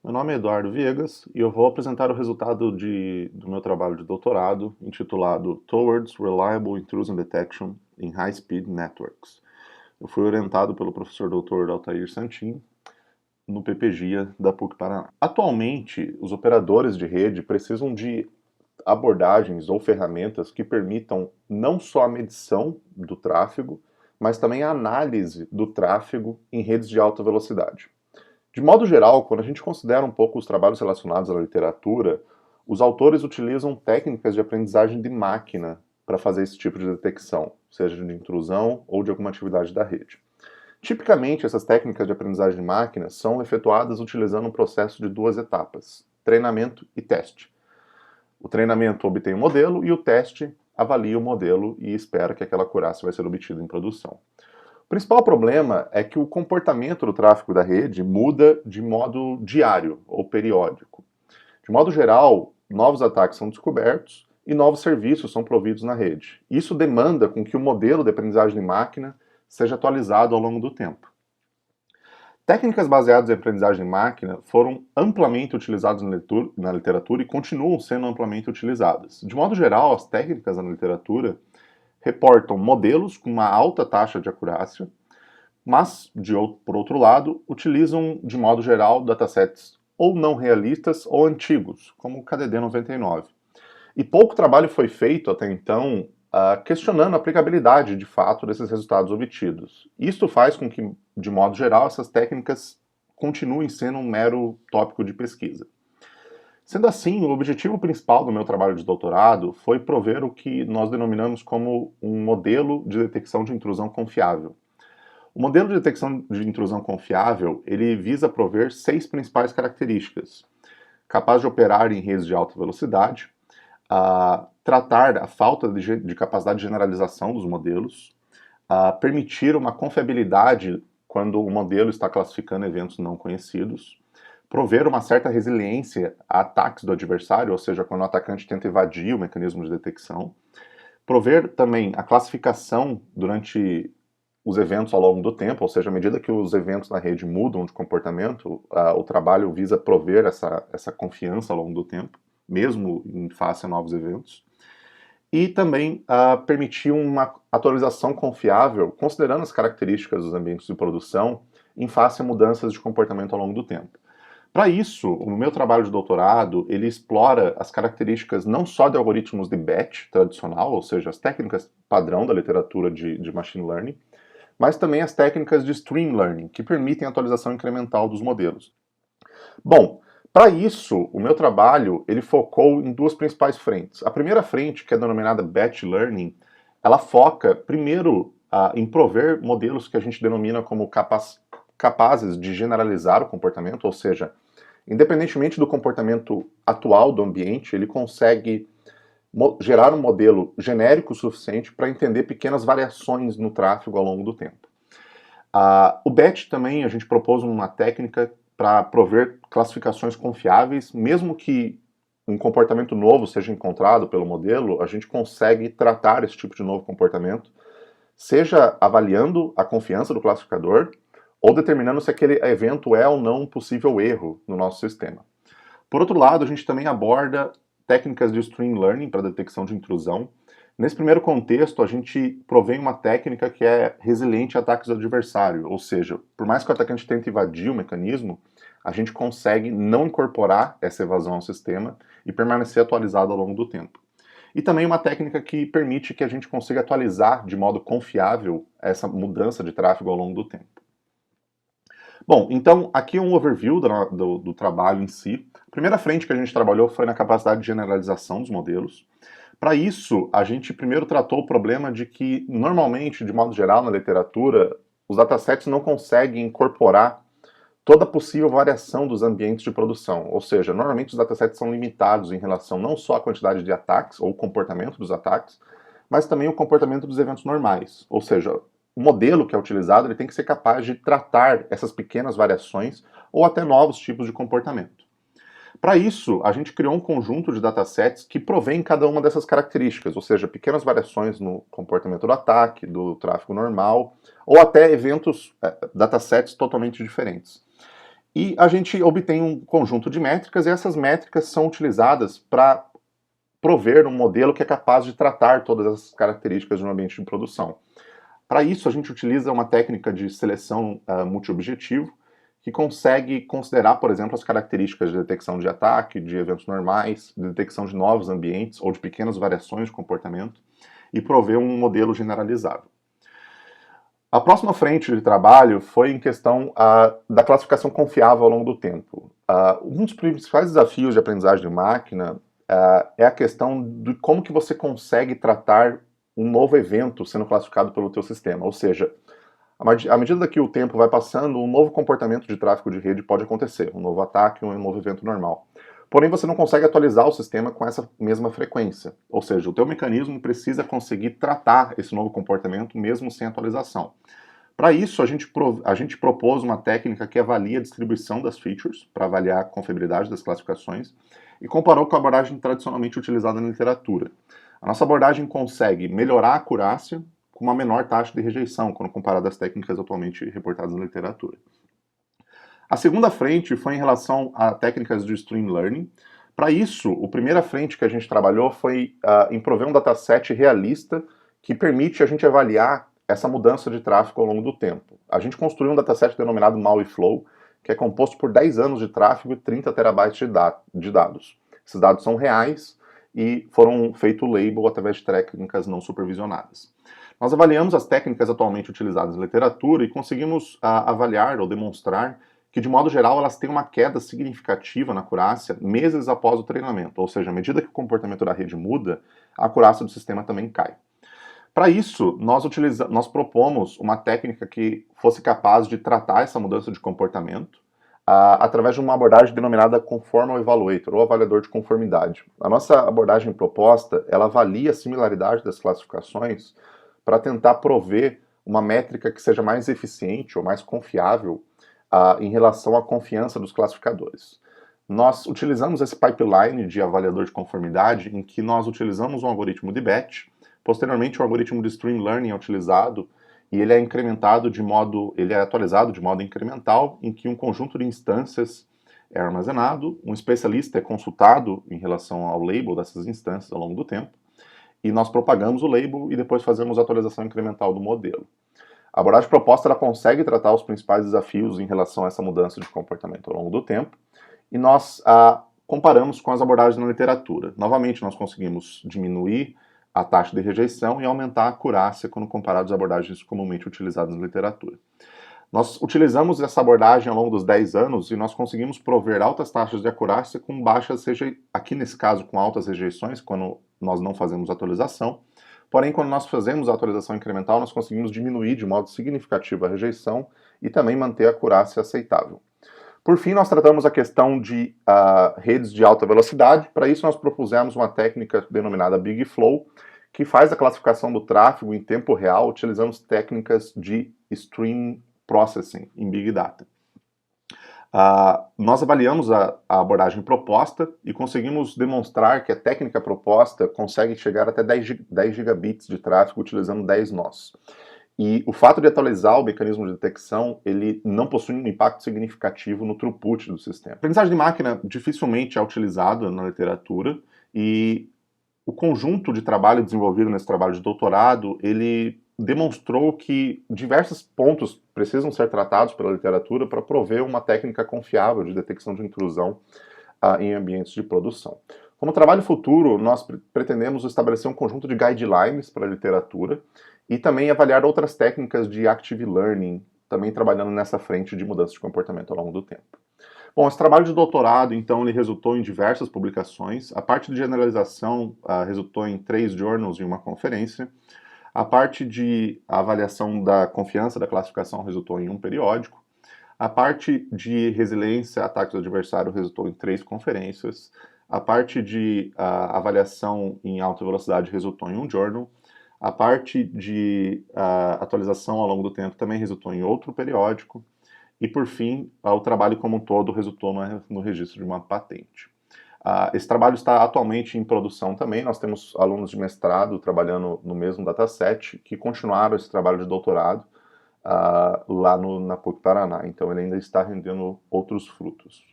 Meu nome é Eduardo Viegas e eu vou apresentar o resultado do meu trabalho de doutorado intitulado Towards Reliable Intrusion Detection in High-Speed Networks. Eu fui orientado pelo professor Dr. Altair Santin no PPGIA da PUC-Paraná. Atualmente, os operadores de rede precisam de abordagens ou ferramentas que permitam não só a medição do tráfego, mas também a análise do tráfego em redes de alta velocidade. De modo geral, quando a gente considera um pouco os trabalhos relacionados à literatura, os autores utilizam técnicas de aprendizagem de máquina para fazer esse tipo de detecção, seja de intrusão ou de alguma atividade da rede. Tipicamente, essas técnicas de aprendizagem de máquina são efetuadas utilizando um processo de duas etapas: treinamento e teste. O treinamento obtém o modelo e o teste avalia o modelo e espera que aquela acurácia vai ser obtida em produção. O principal problema é que o comportamento do tráfego da rede muda de modo diário ou periódico. De modo geral, novos ataques são descobertos e novos serviços são providos na rede. Isso demanda com que o modelo de aprendizagem de máquina seja atualizado ao longo do tempo. Técnicas baseadas em aprendizagem de máquina foram amplamente utilizadas na literatura e continuam sendo amplamente utilizadas. De modo geral, as técnicas na literatura reportam modelos com uma alta taxa de acurácia, mas, por outro lado, utilizam, de modo geral, datasets ou não realistas ou antigos, como o KDD99. E pouco trabalho foi feito até então questionando a aplicabilidade, de fato, desses resultados obtidos. Isto faz com que, de modo geral, essas técnicas continuem sendo um mero tópico de pesquisa. Sendo assim, o objetivo principal do meu trabalho de doutorado foi prover o que nós denominamos como um modelo de detecção de intrusão confiável. O modelo de detecção de intrusão confiável, ele visa prover 6 principais características: capaz de operar em redes de alta velocidade, tratar a falta de capacidade de generalização dos modelos, permitir uma confiabilidade quando o modelo está classificando eventos não conhecidos, prover uma certa resiliência a ataques do adversário, ou seja, quando o atacante tenta evadir o mecanismo de detecção, prover também a classificação durante os eventos ao longo do tempo, ou seja, à medida que os eventos na rede mudam de comportamento, o trabalho visa prover essa confiança ao longo do tempo, mesmo em face a novos eventos, e também permitir uma atualização confiável, considerando as características dos ambientes de produção, em face a mudanças de comportamento ao longo do tempo. Para isso, o meu trabalho de doutorado, ele explora as características não só de algoritmos de batch tradicional, ou seja, as técnicas padrão da literatura de machine learning, mas também as técnicas de stream learning, que permitem a atualização incremental dos modelos. Bom, para isso, o meu trabalho ele focou em duas principais frentes. A primeira frente, que é denominada batch learning, ela foca primeiro em prover modelos que a gente denomina como capazes de generalizar o comportamento, ou seja, independentemente do comportamento atual do ambiente, ele consegue gerar um modelo genérico suficiente para entender pequenas variações no tráfego ao longo do tempo. O BET também, a gente propôs uma técnica para prover classificações confiáveis, mesmo que um comportamento novo seja encontrado pelo modelo, a gente consegue tratar esse tipo de novo comportamento, seja avaliando a confiança do classificador, ou determinando se aquele evento é ou não um possível erro no nosso sistema. Por outro lado, a gente também aborda técnicas de stream learning para detecção de intrusão. Nesse primeiro contexto, a gente provém uma técnica que é resiliente a ataques do adversário, ou seja, por mais que o atacante tente evadir o mecanismo, a gente consegue não incorporar essa evasão ao sistema e permanecer atualizado ao longo do tempo. E também uma técnica que permite que a gente consiga atualizar de modo confiável essa mudança de tráfego ao longo do tempo. Bom, então aqui é um overview do trabalho em si. A primeira frente que a gente trabalhou foi na capacidade de generalização dos modelos. Para isso, a gente primeiro tratou o problema de que, normalmente, de modo geral, na literatura, os datasets não conseguem incorporar toda a possível variação dos ambientes de produção. Ou seja, normalmente os datasets são limitados em relação não só à quantidade de ataques ou o comportamento dos ataques, mas também o comportamento dos eventos normais. Ou seja, o modelo que é utilizado ele tem que ser capaz de tratar essas pequenas variações ou até novos tipos de comportamento. Para isso, a gente criou um conjunto de datasets que provém cada uma dessas características, ou seja, pequenas variações no comportamento do ataque, do tráfego normal, ou até datasets totalmente diferentes. E a gente obtém um conjunto de métricas, e essas métricas são utilizadas para prover um modelo que é capaz de tratar todas essas características de um ambiente de produção. Para isso, a gente utiliza uma técnica de seleção multiobjetivo, que consegue considerar, por exemplo, as características de detecção de ataque, de eventos normais, de detecção de novos ambientes ou de pequenas variações de comportamento, e prover um modelo generalizável. A próxima frente de trabalho foi em questão da classificação confiável ao longo do tempo. Um dos principais desafios de aprendizagem de máquina é a questão de como que você consegue tratar um novo evento sendo classificado pelo teu sistema. Ou seja, à medida que o tempo vai passando, um novo comportamento de tráfego de rede pode acontecer, um novo ataque, um novo evento normal. Porém, você não consegue atualizar o sistema com essa mesma frequência. Ou seja, o teu mecanismo precisa conseguir tratar esse novo comportamento mesmo sem atualização. Para isso, a gente propôs uma técnica que avalia a distribuição das features, para avaliar a confiabilidade das classificações, e comparou com a abordagem tradicionalmente utilizada na literatura. A nossa abordagem consegue melhorar a acurácia com uma menor taxa de rejeição, quando comparada às técnicas atualmente reportadas na literatura. A segunda frente foi em relação a técnicas de stream learning. Para isso, a primeira frente que a gente trabalhou foi em prover um dataset realista que permite a gente avaliar essa mudança de tráfego ao longo do tempo. A gente construiu um dataset denominado MAUI Flow, que é composto por 10 anos de tráfego e 30 terabytes de dados. Esses dados são reais e foram feito o label através de técnicas não supervisionadas. Nós avaliamos as técnicas atualmente utilizadas na literatura e conseguimos avaliar ou demonstrar que, de modo geral, elas têm uma queda significativa na acurácia meses após o treinamento, ou seja, à medida que o comportamento da rede muda, a acurácia do sistema também cai. Para isso, nós propomos uma técnica que fosse capaz de tratar essa mudança de comportamento através de uma abordagem denominada Conformal Evaluator, ou avaliador de conformidade. A nossa abordagem proposta, ela avalia a similaridade das classificações para tentar prover uma métrica que seja mais eficiente ou mais confiável em relação à confiança dos classificadores. Nós utilizamos esse pipeline de avaliador de conformidade em que nós utilizamos um algoritmo de batch, posteriormente o algoritmo de stream learning é utilizado e ele é atualizado de modo incremental, em que um conjunto de instâncias é armazenado, um especialista é consultado em relação ao label dessas instâncias ao longo do tempo, e nós propagamos o label e depois fazemos a atualização incremental do modelo. A abordagem proposta ela consegue tratar os principais desafios em relação a essa mudança de comportamento ao longo do tempo, e nós comparamos com as abordagens na literatura. Novamente, nós conseguimos diminuir a taxa de rejeição e aumentar a acurácia quando comparados às abordagens comumente utilizadas na literatura. Nós utilizamos essa abordagem ao longo dos 10 anos e nós conseguimos prover altas taxas de acurácia com baixas rejeições, aqui nesse caso com altas rejeições, quando nós não fazemos atualização. Porém, quando nós fazemos a atualização incremental, nós conseguimos diminuir de modo significativo a rejeição e também manter a acurácia aceitável. Por fim, nós tratamos a questão de redes de alta velocidade. Para isso, nós propusemos uma técnica denominada Big Flow, que faz a classificação do tráfego em tempo real, utilizando técnicas de stream processing em Big Data. Nós avaliamos a abordagem proposta e conseguimos demonstrar que a técnica proposta consegue chegar até 10 gigabits de tráfego utilizando 10 nós. E o fato de atualizar o mecanismo de detecção, ele não possui um impacto significativo no throughput do sistema. A aprendizagem de máquina dificilmente é utilizada na literatura e o conjunto de trabalho desenvolvido nesse trabalho de doutorado, ele demonstrou que diversos pontos precisam ser tratados pela literatura para prover uma técnica confiável de detecção de intrusão em ambientes de produção. Como trabalho futuro, nós pretendemos estabelecer um conjunto de guidelines para a literatura e também avaliar outras técnicas de active learning, também trabalhando nessa frente de mudança de comportamento ao longo do tempo. Bom, esse trabalho de doutorado, então, ele resultou em diversas publicações. A parte de generalização resultou em 3 journals e uma conferência. A parte de avaliação da confiança da classificação resultou em um periódico. A parte de resiliência a ataques do adversário resultou em 3 conferências. A parte de avaliação em alta velocidade resultou em um journal. A parte de atualização ao longo do tempo também resultou em outro periódico. E, por fim, o trabalho como um todo resultou no registro de uma patente. Esse trabalho está atualmente em produção também. Nós temos alunos de mestrado trabalhando no mesmo dataset que continuaram esse trabalho de doutorado lá na PUC Paraná. Então ele ainda está rendendo outros frutos.